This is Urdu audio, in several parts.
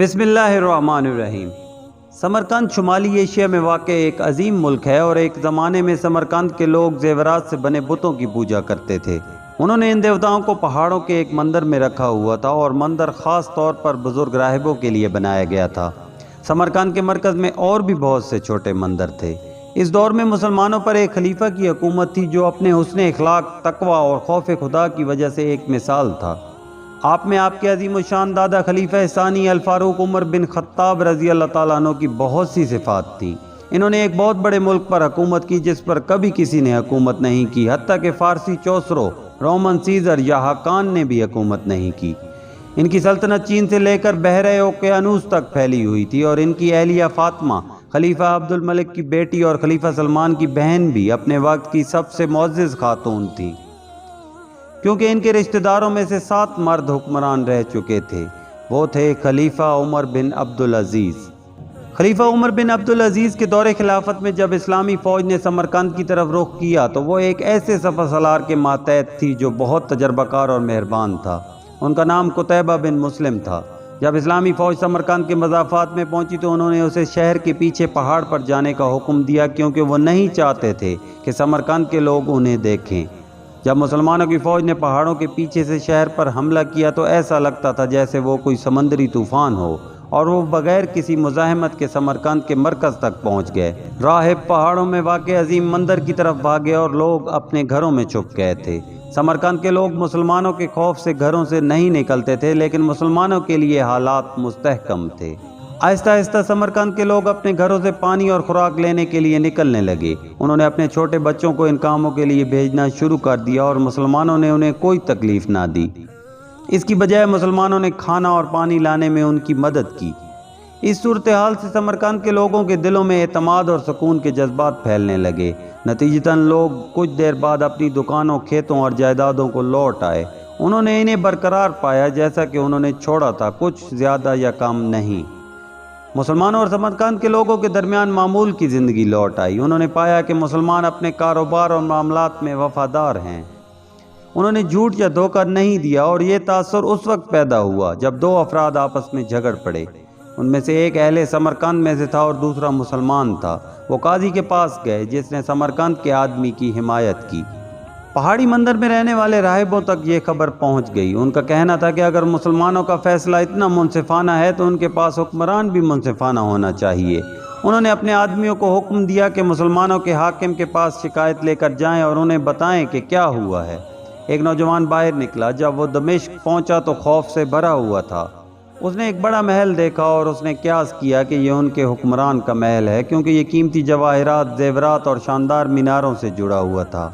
بسم اللہ الرحمن الرحیم۔ سمرقند شمالی ایشیا میں واقع ایک عظیم ملک ہے اور ایک زمانے میں سمرقند کے لوگ زیورات سے بنے بتوں کی پوجا کرتے تھے۔ انہوں نے ان دیوتاؤں کو پہاڑوں کے ایک مندر میں رکھا ہوا تھا اور مندر خاص طور پر بزرگ راہبوں کے لیے بنایا گیا تھا۔ سمرقند کے مرکز میں اور بھی بہت سے چھوٹے مندر تھے۔ اس دور میں مسلمانوں پر ایک خلیفہ کی حکومت تھی جو اپنے حسن اخلاق، تقوی اور خوف خدا کی وجہ سے ایک مثال تھا۔ آپ میں آپ کے عظیم الشان دادا خلیفہ ثانی الفاروق عمر بن خطاب رضی اللہ تعالیٰ عنہ کی بہت سی صفات تھیں۔ انہوں نے ایک بہت بڑے ملک پر حکومت کی جس پر کبھی کسی نے حکومت نہیں کی، حتیٰ کہ فارسی چوسرو، رومن سیزر یا حاکان نے بھی حکومت نہیں کی۔ ان کی سلطنت چین سے لے کر بحیرہ اوقیانوس تک پھیلی ہوئی تھی اور ان کی اہلیہ فاطمہ خلیفہ عبد الملک کی بیٹی اور خلیفہ سلمان کی بہن بھی اپنے وقت کی سب سے معزز خاتون تھی، کیونکہ ان کے رشتہ داروں میں سے 7 مرد حکمران رہ چکے تھے۔ وہ تھے خلیفہ عمر بن عبدالعزیز۔ خلیفہ عمر بن عبدالعزیز کے دور خلافت میں جب اسلامی فوج نے سمرقند کی طرف رخ کیا تو وہ ایک ایسے سپہ سالار کے ماتحت تھی جو بہت تجربہ کار اور مہربان تھا۔ ان کا نام قتیبہ بن مسلم تھا۔ جب اسلامی فوج سمرقند کے مضافات میں پہنچی تو انہوں نے اسے شہر کے پیچھے پہاڑ پر جانے کا حکم دیا، کیونکہ وہ نہیں چاہتے تھے کہ سمرقند کے لوگ انہیں دیکھیں۔ جب مسلمانوں کی فوج نے پہاڑوں کے پیچھے سے شہر پر حملہ کیا تو ایسا لگتا تھا جیسے وہ کوئی سمندری طوفان ہو، اور وہ بغیر کسی مزاحمت کے سمرقند کے مرکز تک پہنچ گئے۔ راہب پہاڑوں میں واقع عظیم مندر کی طرف بھاگے اور لوگ اپنے گھروں میں چھپ گئے تھے۔ سمرقند کے لوگ مسلمانوں کے خوف سے گھروں سے نہیں نکلتے تھے، لیکن مسلمانوں کے لیے حالات مستحکم تھے۔ آہستہ آہستہ سمرقند کے لوگ اپنے گھروں سے پانی اور خوراک لینے کے لیے نکلنے لگے۔ انہوں نے اپنے چھوٹے بچوں کو ان کاموں کے لیے بھیجنا شروع کر دیا اور مسلمانوں نے انہیں کوئی تکلیف نہ دی۔ اس کی بجائے مسلمانوں نے کھانا اور پانی لانے میں ان کی مدد کی۔ اس صورتحال سے سمرقند کے لوگوں کے دلوں میں اعتماد اور سکون کے جذبات پھیلنے لگے۔ نتیجتاً لوگ کچھ دیر بعد اپنی دکانوں، کھیتوں اور جائیدادوں کو لوٹ آئے۔ انہوں نے انہیں برقرار پایا جیسا کہ انہوں نے چھوڑا تھا، کچھ زیادہ یا کم نہیں۔ مسلمانوں اور سمرقند کے لوگوں کے درمیان معمول کی زندگی لوٹ آئی۔ انہوں نے پایا کہ مسلمان اپنے کاروبار اور معاملات میں وفادار ہیں۔ انہوں نے جھوٹ یا دھوکہ نہیں دیا، اور یہ تاثر اس وقت پیدا ہوا جب 2 افراد آپس میں جھگڑ پڑے۔ ان میں سے ایک اہل سمرقند میں سے تھا اور دوسرا مسلمان تھا۔ وہ قاضی کے پاس گئے جس نے سمرقند کے آدمی کی حمایت کی۔ پہاڑی مندر میں رہنے والے راہبوں تک یہ خبر پہنچ گئی۔ ان کا کہنا تھا کہ اگر مسلمانوں کا فیصلہ اتنا منصفانہ ہے تو ان کے پاس حکمران بھی منصفانہ ہونا چاہیے۔ انہوں نے اپنے آدمیوں کو حکم دیا کہ مسلمانوں کے حاکم کے پاس شکایت لے کر جائیں اور انہیں بتائیں کہ کیا ہوا ہے۔ ایک نوجوان باہر نکلا۔ جب وہ دمشق پہنچا تو خوف سے بھرا ہوا تھا۔ اس نے ایک بڑا محل دیکھا اور اس نے قیاس کیا کہ یہ ان کے حکمران کا محل ہے، کیونکہ یہ قیمتی جواہرات، زیورات اور شاندار میناروں سے جڑا ہوا تھا۔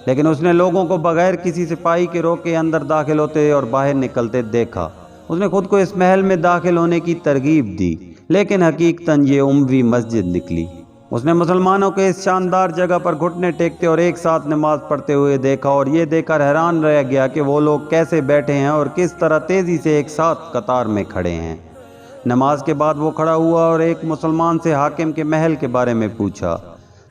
لیکن اس نے لوگوں کو بغیر کسی سپاہی کے روکے اندر داخل ہوتے اور باہر نکلتے دیکھا۔ اس نے خود کو اس محل میں داخل ہونے کی ترغیب دی، لیکن حقیقتاً یہ اموی مسجد نکلی۔ اس نے مسلمانوں کے اس شاندار جگہ پر گھٹنے ٹیکتے اور ایک ساتھ نماز پڑھتے ہوئے دیکھا، اور یہ دیکھ کر حیران رہ گیا کہ وہ لوگ کیسے بیٹھے ہیں اور کس طرح تیزی سے ایک ساتھ قطار میں کھڑے ہیں۔ نماز کے بعد وہ کھڑا ہوا اور ایک مسلمان سے حاکم کے محل کے بارے میں پوچھا،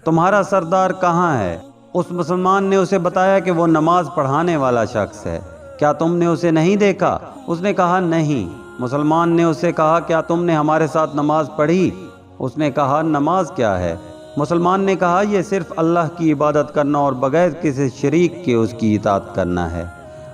تمہارا سردار کہاں ہے؟ اس مسلمان نے اسے بتایا کہ وہ نماز پڑھانے والا شخص ہے۔ کیا تم نے اسے نہیں دیکھا؟ اس نے کہا نہیں۔ مسلمان نے اس سے کہا، کیا تم نے ہمارے ساتھ نماز پڑھی؟ اس نے کہا، نماز کیا ہے؟ مسلمان نے کہا، یہ صرف اللہ کی عبادت کرنا اور بغیر کسی شریک کے اس کی اطاعت کرنا ہے۔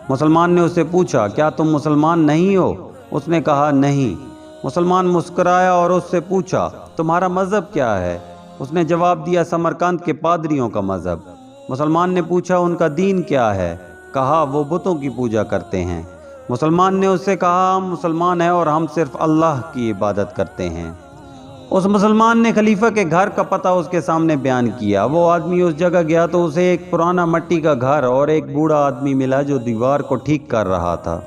مسلمان نے اس سے پوچھا، کیا تم مسلمان نہیں ہو؟ اس نے کہا نہیں۔ مسلمان مسکرایا اور اس سے پوچھا، تمہارا مذہب کیا ہے؟ اس نے جواب دیا، سمرقند کے پادریوں کا مذہب۔ مسلمان نے پوچھا، ان کا دین کیا ہے؟ کہا، وہ بتوں کی پوجا کرتے ہیں۔ مسلمان نے اس سے کہا، ہم مسلمان ہیں اور ہم صرف اللہ کی عبادت کرتے ہیں۔ اس مسلمان نے خلیفہ کے گھر کا پتہ اس کے سامنے بیان کیا۔ وہ آدمی اس جگہ گیا تو اسے ایک پرانا مٹی کا گھر اور ایک بوڑھا آدمی ملا جو دیوار کو ٹھیک کر رہا تھا۔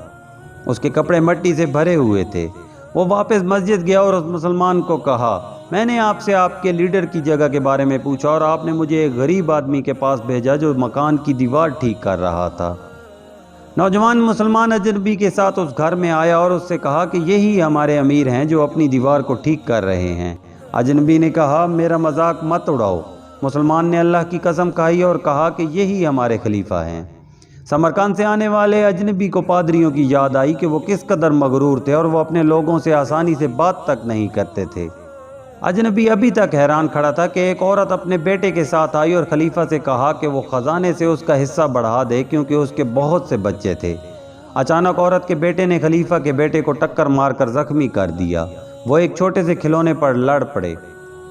اس کے کپڑے مٹی سے بھرے ہوئے تھے۔ وہ واپس مسجد گیا اور اس مسلمان کو کہا، میں نے آپ سے آپ کے لیڈر کی جگہ کے بارے میں پوچھا اور آپ نے مجھے ایک غریب آدمی کے پاس بھیجا جو مکان کی دیوار ٹھیک کر رہا تھا۔ نوجوان مسلمان اجنبی کے ساتھ اس گھر میں آیا اور اس سے کہا کہ یہی ہمارے امیر ہیں جو اپنی دیوار کو ٹھیک کر رہے ہیں۔ اجنبی نے کہا، میرا مذاق مت اڑاؤ۔ مسلمان نے اللہ کی قسم کھائی اور کہا کہ یہی ہمارے خلیفہ ہیں۔ سمرقند سے آنے والے اجنبی کو پادریوں کی یاد آئی کہ وہ کس قدر مغرور تھے اور وہ اپنے لوگوں سے آسانی سے بات تک نہیں کرتے تھے۔ اجنبی ابھی تک حیران کھڑا تھا کہ ایک عورت اپنے بیٹے کے ساتھ آئی اور خلیفہ سے کہا کہ وہ خزانے سے اس کا حصہ بڑھا دے کیونکہ اس کے بہت سے بچے تھے۔ اچانک عورت کے بیٹے نے خلیفہ کے بیٹے کو ٹکر مار کر زخمی کر دیا۔ وہ ایک چھوٹے سے کھلونے پر لڑ پڑے۔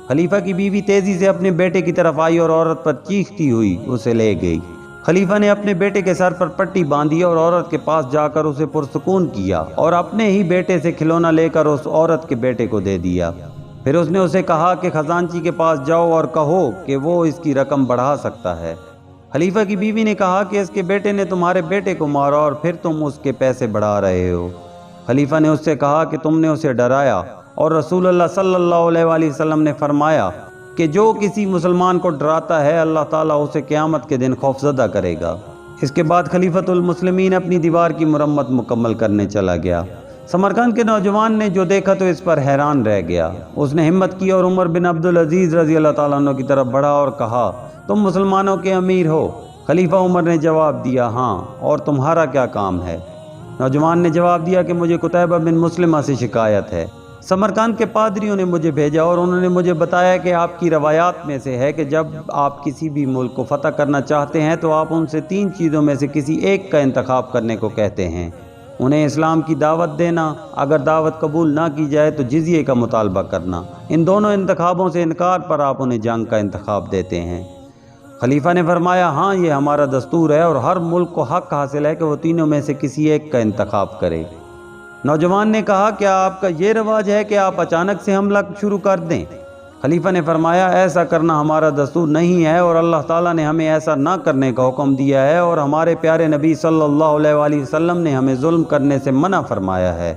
خلیفہ کی بیوی تیزی سے اپنے بیٹے کی طرف آئی اور عورت پر چیختی ہوئی اسے لے گئی۔ خلیفہ نے اپنے بیٹے کے سر پر پٹی باندھی اور عورت کے پاس جا کر اسے پرسکون کیا اور اپنے ہی بیٹے سے کھلونا لے کر اس عورت کے بیٹے کو دے دیا۔ پھر اس نے اسے کہا کہ خزانچی کے پاس جاؤ اور کہو کہ وہ اس کی رقم بڑھا سکتا ہے۔ خلیفہ کی بیوی نے کہا کہ اس کے بیٹے نے تمہارے بیٹے کو مارا اور پھر تم اس کے پیسے بڑھا رہے ہو۔ خلیفہ نے اس سے کہا کہ تم نے اسے ڈرایا، اور رسول اللہ صلی اللہ علیہ وآلہ وسلم نے فرمایا کہ جو کسی مسلمان کو ڈراتا ہے اللہ تعالیٰ اسے قیامت کے دن خوفزدہ کرے گا۔ اس کے بعد خلیفۃ المسلمین اپنی دیوار کی مرمت مکمل کرنے چلا گیا۔ سمرقند کے نوجوان نے جو دیکھا تو اس پر حیران رہ گیا۔ اس نے ہمت کی اور عمر بن عبدالعزیز رضی اللہ تعالیٰ عنہ کی طرف بڑھا اور کہا، تم مسلمانوں کے امیر ہو؟ خلیفہ عمر نے جواب دیا، ہاں، اور تمہارا کیا کام ہے؟ نوجوان نے جواب دیا کہ مجھے قتیبہ بن مسلمہ سے شکایت ہے۔ سمرقند کے پادریوں نے مجھے بھیجا اور انہوں نے مجھے بتایا کہ آپ کی روایات میں سے ہے کہ جب آپ کسی بھی ملک کو فتح کرنا چاہتے ہیں تو آپ ان سے 3 چیزوں میں سے کسی ایک کا انتخاب کرنے کو کہتے ہیں۔ انہیں اسلام کی دعوت دینا، اگر دعوت قبول نہ کی جائے تو جزیے کا مطالبہ کرنا۔ ان دونوں انتخابوں سے انکار پر آپ انہیں جنگ کا انتخاب دیتے ہیں۔ خلیفہ نے فرمایا، ہاں، یہ ہمارا دستور ہے اور ہر ملک کو حق حاصل ہے کہ وہ تینوں میں سے کسی ایک کا انتخاب کرے۔ نوجوان نے کہا، کیا آپ کا یہ رواج ہے کہ آپ اچانک سے حملہ شروع کر دیں؟ خلیفہ نے فرمایا، ایسا کرنا ہمارا دستور نہیں ہے اور اللہ تعالیٰ نے ہمیں ایسا نہ کرنے کا حکم دیا ہے، اور ہمارے پیارے نبی صلی اللہ علیہ وآلہ وسلم نے ہمیں ظلم کرنے سے منع فرمایا ہے۔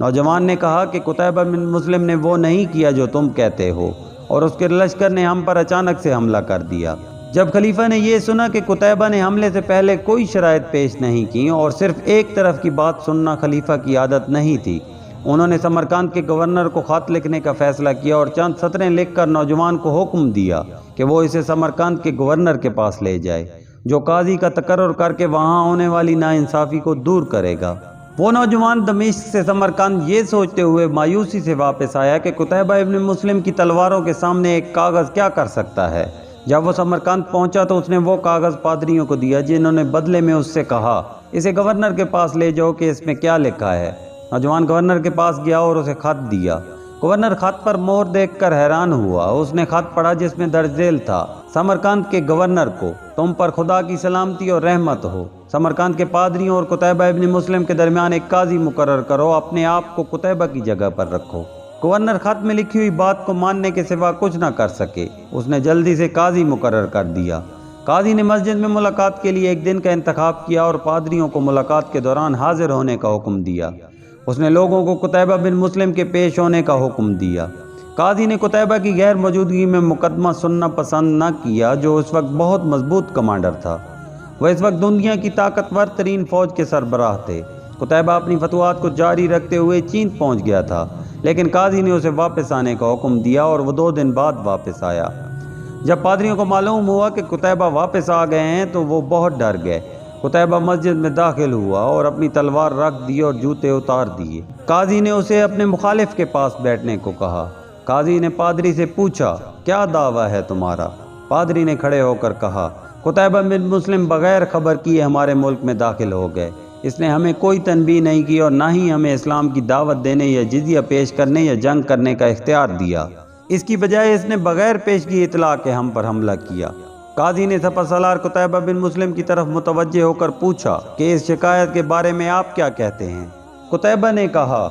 نوجوان نے کہا کہ قتیبہ بن مسلم نے وہ نہیں کیا جو تم کہتے ہو، اور اس کے لشکر نے ہم پر اچانک سے حملہ کر دیا۔ جب خلیفہ نے یہ سنا کہ قتیبہ نے حملے سے پہلے کوئی شرائط پیش نہیں کی اور صرف ایک طرف کی بات سننا خلیفہ کی عادت نہیں تھی، انہوں نے سمرقند کے گورنر کو خط لکھنے کا فیصلہ کیا اور چند سطریں لکھ کر نوجوان کو حکم دیا کہ وہ اسے سمرقند کے گورنر کے پاس لے جائے، جو قاضی کا تقرر کر کے وہاں ہونے والی ناانصافی کو دور کرے گا۔ وہ نوجوان دمشق سے سمرقند یہ سوچتے ہوئے مایوسی سے واپس آیا کہ قتیبہ ابن مسلم کی تلواروں کے سامنے ایک کاغذ کیا کر سکتا ہے۔ جب وہ سمرقند پہنچا تو اس نے وہ کاغذ پادریوں کو دیا جنہوں نے بدلے میں اس سے کہا، اسے گورنر کے پاس لے جاؤ کہ اس میں کیا لکھا ہے۔ نوجوان گورنر کے پاس گیا اور اسے خط دیا۔ گورنر خط پر مہر دیکھ کر حیران ہوا۔ اس نے خط پڑھا جس میں درج ذیل تھا، سمرقند کے گورنر کو، تم پر خدا کی سلامتی اور رحمت ہو۔ سمرقند کے پادریوں اور قتیبہ ابن مسلم کے درمیان ایک قاضی مقرر کرو، اپنے آپ کو قتیبہ کی جگہ پر رکھو۔ گورنر خط میں لکھی ہوئی بات کو ماننے کے سوا کچھ نہ کر سکے۔ اس نے جلدی سے قاضی مقرر کر دیا۔ قاضی نے مسجد میں ملاقات کے لیے ایک دن کا انتخاب کیا اور پادریوں کو ملاقات کے دوران حاضر ہونے کا حکم دیا۔ اس نے لوگوں کو قتیبہ بن مسلم کے پیش ہونے کا حکم دیا۔ قاضی نے قتیبہ کی غیر موجودگی میں مقدمہ سننا پسند نہ کیا، جو اس وقت بہت مضبوط کمانڈر تھا۔ وہ اس وقت دنیا کی طاقتور ترین فوج کے سربراہ تھے۔ قتیبہ اپنی فتوحات کو جاری رکھتے ہوئے چین پہنچ گیا تھا، لیکن قاضی نے اسے واپس آنے کا حکم دیا اور وہ 2 دن بعد واپس آیا۔ جب پادریوں کو معلوم ہوا کہ قتیبہ واپس آ گئے ہیں تو وہ بہت ڈر گئے۔ قتیبہ مسجد میں داخل ہوا اور اپنی تلوار رکھ دی اور جوتے اتار دیے۔ قاضی نے اسے اپنے مخالف کے پاس بیٹھنے کو کہا۔ قاضی نے پادری سے پوچھا، کیا دعویٰ ہے تمہارا؟ پادری نے کھڑے ہو کر کہا، قتیبہ بن مسلم بغیر خبر کیے ہمارے ملک میں داخل ہو گئے۔ اس نے ہمیں کوئی تنبیہ نہیں کی اور نہ ہی ہمیں اسلام کی دعوت دینے یا جزیہ پیش کرنے یا جنگ کرنے کا اختیار دیا۔ اس کی بجائے اس نے بغیر پیشگی اطلاع کے ہم پر حملہ کیا۔ قاضی نے سپہ سالار قتیبہ بن مسلم کی طرف متوجہ ہو کر پوچھا کہ اس شکایت کے بارے میں آپ کیا کہتے ہیں؟ قتیبہ نے کہا،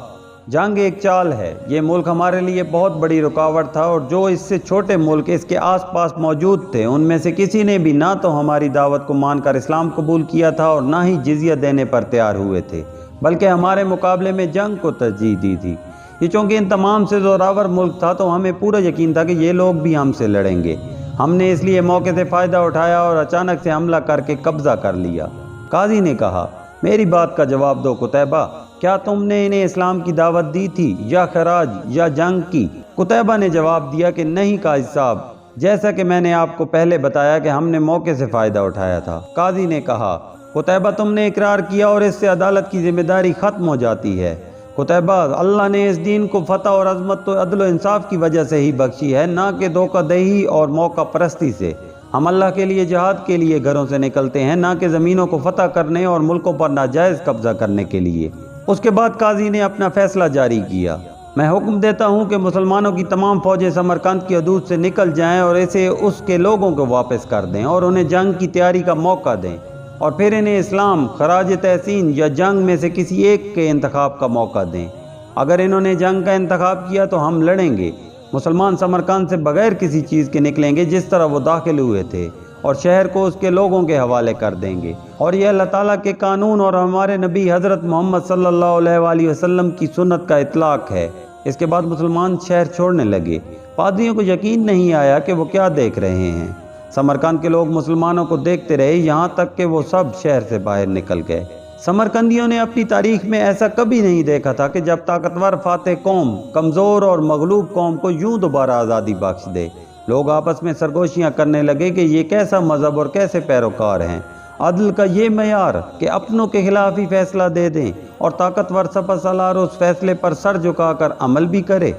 جنگ ایک چال ہے۔ یہ ملک ہمارے لیے بہت بڑی رکاوٹ تھا اور جو اس سے چھوٹے ملک اس کے آس پاس موجود تھے ان میں سے کسی نے بھی نہ تو ہماری دعوت کو مان کر اسلام قبول کیا تھا اور نہ ہی جزیہ دینے پر تیار ہوئے تھے، بلکہ ہمارے مقابلے میں جنگ کو ترجیح دی تھی۔ یہ چونکہ ان تمام سے زوراور ملک تھا تو ہمیں پورا یقین تھا کہ یہ لوگ بھی ہم سے لڑیں گے۔ ہم نے اس لیے موقع سے فائدہ اٹھایا اور اچانک سے حملہ کر کے قبضہ کر لیا۔ قاضی نے کہا، میری بات کا جواب دو قتیبہ، کیا تم نے انہیں اسلام کی دعوت دی تھی یا خراج یا جنگ کی؟ قتیبہ نے جواب دیا کہ نہیں قاضی صاحب، جیسا کہ میں نے آپ کو پہلے بتایا کہ ہم نے موقع سے فائدہ اٹھایا تھا۔ قاضی نے کہا، قتیبہ تم نے اقرار کیا اور اس سے عدالت کی ذمہ داری ختم ہو جاتی ہے۔ قتیبہ اللہ نے اس دین کو فتح اور عظمت تو عدل و انصاف کی وجہ سے ہی بخشی ہے، نہ کہ دھوکہ دہی اور موقع پرستی سے۔ ہم اللہ کے لیے جہاد کے لیے گھروں سے نکلتے ہیں، نہ کہ زمینوں کو فتح کرنے اور ملکوں پر ناجائز قبضہ کرنے کے لیے۔ اس کے بعد قاضی نے اپنا فیصلہ جاری کیا۔ میں حکم دیتا ہوں کہ مسلمانوں کی تمام فوجیں سمرقند کی حدود سے نکل جائیں اور اسے اس کے لوگوں کو واپس کر دیں اور انہیں جنگ کی تیاری کا موقع دیں، اور پھر انہیں اسلام، خراج تحسین یا جنگ میں سے کسی ایک کے انتخاب کا موقع دیں۔ اگر انہوں نے جنگ کا انتخاب کیا تو ہم لڑیں گے۔ مسلمان سمرقند سے بغیر کسی چیز کے نکلیں گے جس طرح وہ داخل ہوئے تھے، اور شہر کو اس کے لوگوں کے حوالے کر دیں گے۔ اور یہ اللہ تعالیٰ کے قانون اور ہمارے نبی حضرت محمد صلی اللہ علیہ وآلہ وسلم کی سنت کا اطلاق ہے۔ اس کے بعد مسلمان شہر چھوڑنے لگے۔ پادریوں کو یقین نہیں آیا کہ وہ کیا دیکھ رہے ہیں۔ سمرقند کے لوگ مسلمانوں کو دیکھتے رہے یہاں تک کہ وہ سب شہر سے باہر نکل گئے۔ سمرقندیوں نے اپنی تاریخ میں ایسا کبھی نہیں دیکھا تھا کہ جب طاقتور فاتح قوم کمزور اور مغلوب قوم کو یوں دوبارہ آزادی بخش دے۔ لوگ آپس میں سرگوشیاں کرنے لگے کہ یہ کیسا مذہب اور کیسے پیروکار ہیں۔ عدل کا یہ معیار کہ اپنوں کے خلاف ہی فیصلہ دے دیں اور طاقتور سپہ سالار اس فیصلے پر سر جھکا کر عمل بھی کرے۔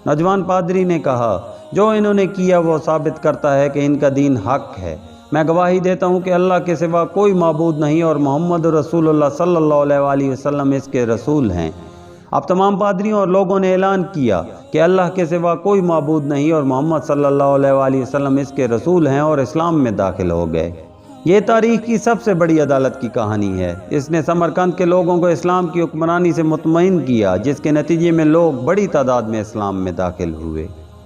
نوجوان پادری نے کہا، جو انہوں نے کیا وہ ثابت کرتا ہے کہ ان کا دین حق ہے۔ میں گواہی دیتا ہوں کہ اللہ کے سوا کوئی معبود نہیں اور محمد رسول اللہ صلی اللہ علیہ وآلہ وسلم اس کے رسول ہیں۔ اب تمام پادریوں اور لوگوں نے اعلان کیا کہ اللہ کے سوا کوئی معبود نہیں اور محمد صلی اللہ علیہ وآلہ وسلم اس کے رسول ہیں، اور اسلام میں داخل ہو گئے۔ یہ تاریخ کی سب سے بڑی عدالت کی کہانی ہے۔ اس نے سمرقند کے لوگوں کو اسلام کی حکمرانی سے مطمئن کیا، جس کے نتیجے میں لوگ بڑی تعداد میں اسلام میں داخل ہوئے۔